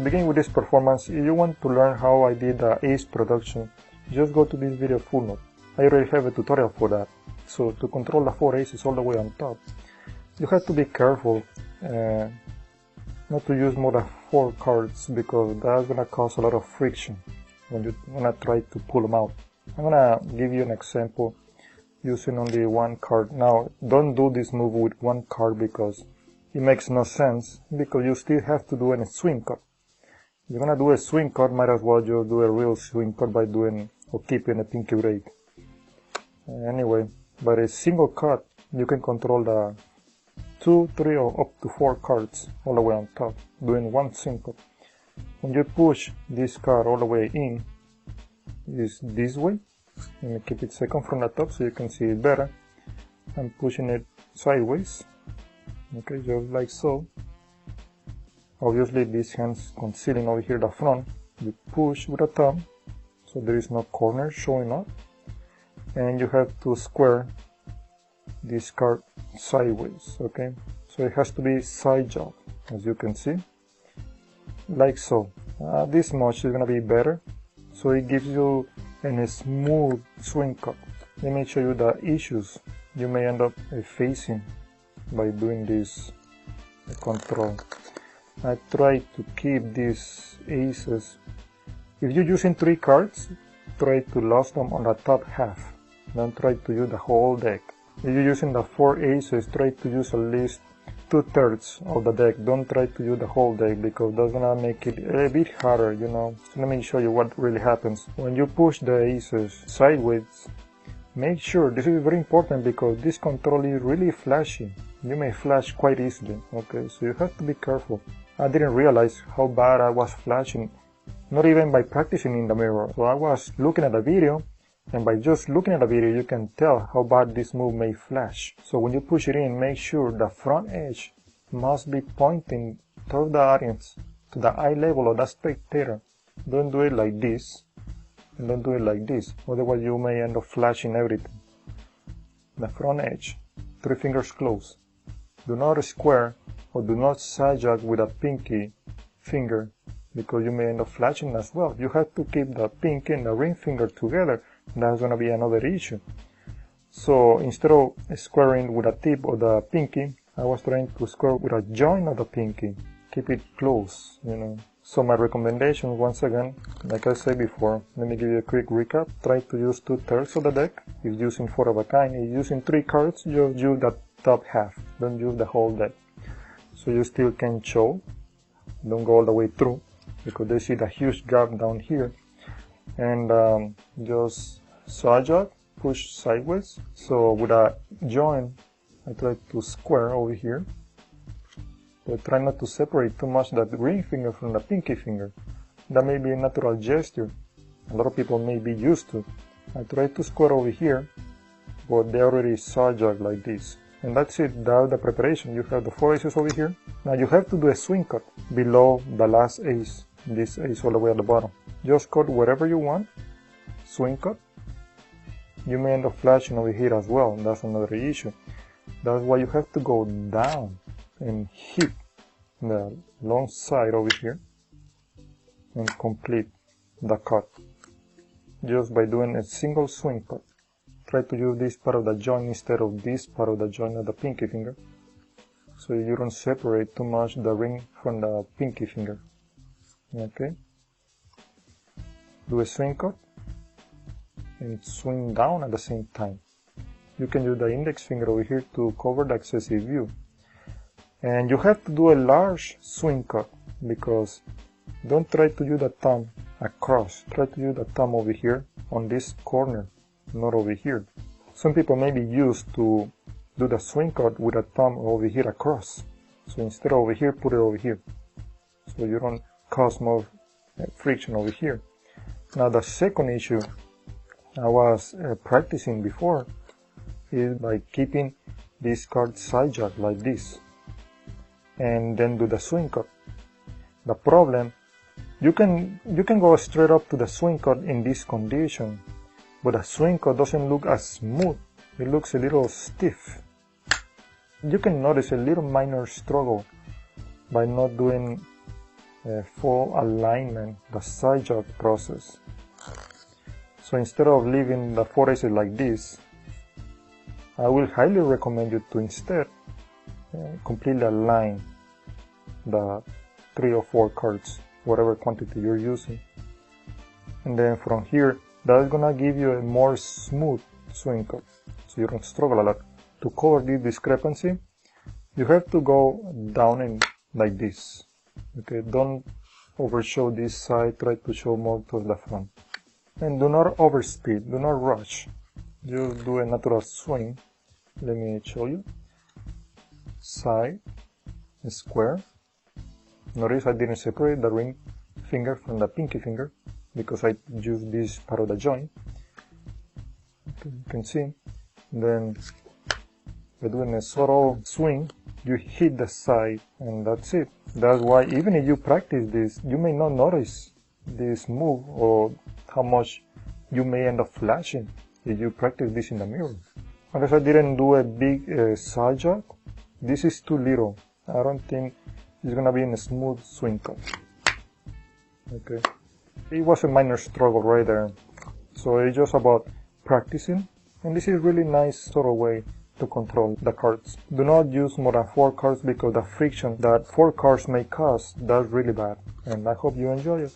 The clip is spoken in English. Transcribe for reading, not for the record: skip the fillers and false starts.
begin with this performance, if you want to learn how I did the ace production, just go to this video full note. I already have a tutorial for that. So to control the 4 aces all the way on top, you have to be careful not to use more than 4 cards, because that's gonna cause a lot of friction when you wanna try to pull them out. I'm gonna give you an example using only 1 card. Now, don't do this move with 1 card because it makes no sense, because you still have to do a swing cut. If you're gonna do a swing cut, might as well just do a real swing cut by doing or keeping a pinky break. Anyway, by a single cut, you can control the 2, 3, or up to 4 cards all the way on top, doing 1 swing cut. When you push this card all the way in, is this way. Let me keep it second from the top so you can see it better. I'm pushing it sideways, okay, just like so. Obviously this hand's concealing over here the front. You push with a thumb so there is no corner showing up, and you have to square this card sideways, okay? So it has to be side jog, as you can see, like so. This much is gonna be better, so it gives you a smooth swing cut. Let me show you the issues you may end up facing by doing this control. I try to keep these aces. If you're using 3 cards, try to lose them on the top half. Don't try to use the whole deck. If you're using the 4 aces, try to use at least 2/3 of the deck. Don't try to use the whole deck, because that's gonna make it a bit harder, you know. So let me show you what really happens. When you push the aces sideways, make sure, this is very important because this control is really flashy. You may flash quite easily, okay, so you have to be careful. I didn't realize how bad I was flashing, not even by practicing in the mirror. So I was looking at the video, and by just looking at the video, you can tell how bad this move may flash. So when you push it in, make sure the front edge must be pointing toward the audience, to the eye level of the spectator. Don't do it like this, and don't do it like this. Otherwise, you may end up flashing everything. The front edge, 3 fingers closed. Do not square or do not side jog with a pinky finger, because you may end up flashing as well. You have to keep the pinky and the ring finger together. That's gonna be another issue. So instead of squaring with a tip of the pinky, I was trying to square with a joint of the pinky. Keep it close, you know. So my recommendation, once again, like I said before, let me give you a quick recap. Try to use 2/3 of the deck. If using 4 of a kind, if using 3 cards, just use the top half. Don't use the whole deck. So you still can show. Don't go all the way through, because they see the huge gap down here. And just side jog, push sideways. So with a joint, I try to square over here, but try not to separate too much that ring finger from the pinky finger. That may be a natural gesture a lot of people may be used to. I try to square over here, but they already side jog like this. And that's it. That's the preparation. You have the 4 aces over here. Now you have to do a swing cut below the last ace, this ace all the way at the bottom. Just cut wherever you want, swing cut. You may end up flashing over here as well, and that's another issue. That's why you have to go down and hit the long side over here and complete the cut just by doing a single swing cut. Try to use this part of the joint instead of this part of the joint of the pinky finger, so you don't separate too much the ring from the pinky finger. Okay, do a swing cut and swing down at the same time. You can use the index finger over here to cover the excessive view. And you have to do a large swing cut, because don't try to use the thumb across. Try to use the thumb over here on this corner, not over here. Some people may be used to do the swing cut with a thumb over here across. So instead of over here, put it over here, so you don't cause more friction over here. Now the second issue I was practicing before is by keeping this card side jog like this, and then do the swing cut. The problem, you can go straight up to the swing cut in this condition, but the swing cut doesn't look as smooth. It looks a little stiff. You can notice a little minor struggle by not doing full alignment, the side jack process. So instead of leaving the 4 aces like this, I will highly recommend you to instead completely align the 3 or 4 cards, whatever quantity you're using. And then from here, that's gonna give you a more smooth swing cut, so you don't struggle a lot. To cover this discrepancy, you have to go down and like this. Okay, don't overshow this side, try to show more towards the front. And do not overspeed, do not rush. Just do a natural swing. Let me show you. Side, square. Notice I didn't separate the ring finger from the pinky finger because I used this part of the joint. Okay, you can see. Then by doing a subtle swing, you hit the side and that's it. That's why even if you practice this, you may not notice this move or how much you may end up flashing if you practice this in the mirror. Unless I didn't do a big side jack, this is too little. I don't think it's gonna be in a smooth swing cut. Okay, it was a minor struggle right there. So it's just about practicing, and this is really nice sort of way to control the cards. Do not use more than 4 cards because the friction that 4 cards may cause, that's really bad. And I hope you enjoy it.